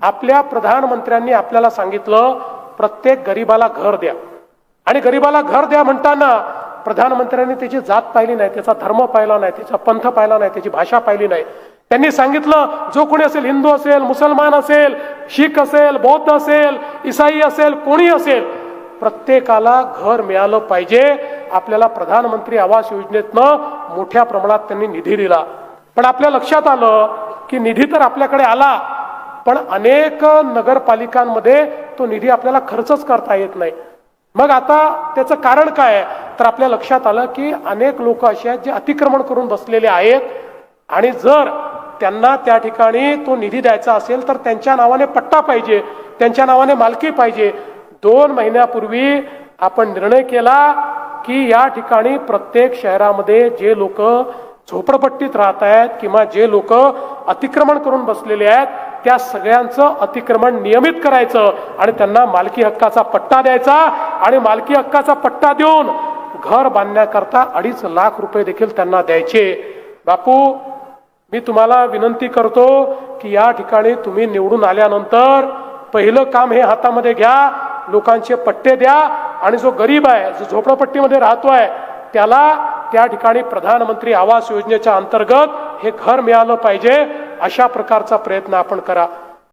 आपल्या प्रधानमंत्र्यांनी आपल्याला सांगितलं प्रत्येक गरीबाला घर द्या, आणि गरीबाला घर द्या म्हणताना प्रधानमंत्र्यांनी त्याची जात पाहिली नाही, त्याचा धर्म पाहिला नाही, त्याचा पंथ पाहिला नाही, त्याची भाषा पाहिली नाही. त्यांनी सांगितलं जो कोणी असेल, हिंदू असेल, मुसलमान असेल, शीख असेल, बौद्ध असेल, ईसाई असेल, कोणी असेल, प्रत्येकाला घर मिळालं पाहिजे. आपल्याला प्रधानमंत्री आवास योजनेतनं मोठ्या प्रमाणात त्यांनी निधी दिला. पण आपल्या लक्षात आलं की निधी तर आपल्याकडे आला, पण अनेक नगरपालिकांमध्ये तो निधी आपल्याला खर्चच करता येत नाही. मग आता त्याचं कारण काय आहे, तर आपल्या लक्षात आलं की अनेक लोक असे आहेत जे अतिक्रमण करून बसलेले आहेत, आणि जर त्यांना त्या ठिकाणी तो निधी द्यायचा असेल तर त्यांच्या नावाने पट्टा पाहिजे, त्यांच्या नावाने मालकी पाहिजे. 2 महिन्यापूर्वी आपण निर्णय केला की या ठिकाणी प्रत्येक शहरामध्ये जे लोक झोपडपट्टीत राहत आहेत किंवा जे लोक अतिक्रमण करून बसलेले आहेत त्या सगळ्यांचं अतिक्रमण नियमित करायचं आणि त्यांना मालकी हक्काचा पट्टा द्यायचा, आणि मालकी हक्काचा पट्टा देऊन घर बांधण्याकरता 2.5 लाख रुपये देखील त्यांना द्यायचे. बापू, मी तुम्हाला विनंती करतो की या ठिकाणी तुम्ही निवडून आल्यानंतर पहिलं काम हे हातामध्ये घ्या, लोकांचे पट्टे द्या, आणि जो गरीब आहे, जो झोपडपट्टीमध्ये राहतोय, त्याला त्या ठिकाणी प्रधानमंत्री आवास योजनेच्या अंतर्गत हे घर मिळालं पाहिजे. अशा प्रकारचा प्रयत्न आपण करा.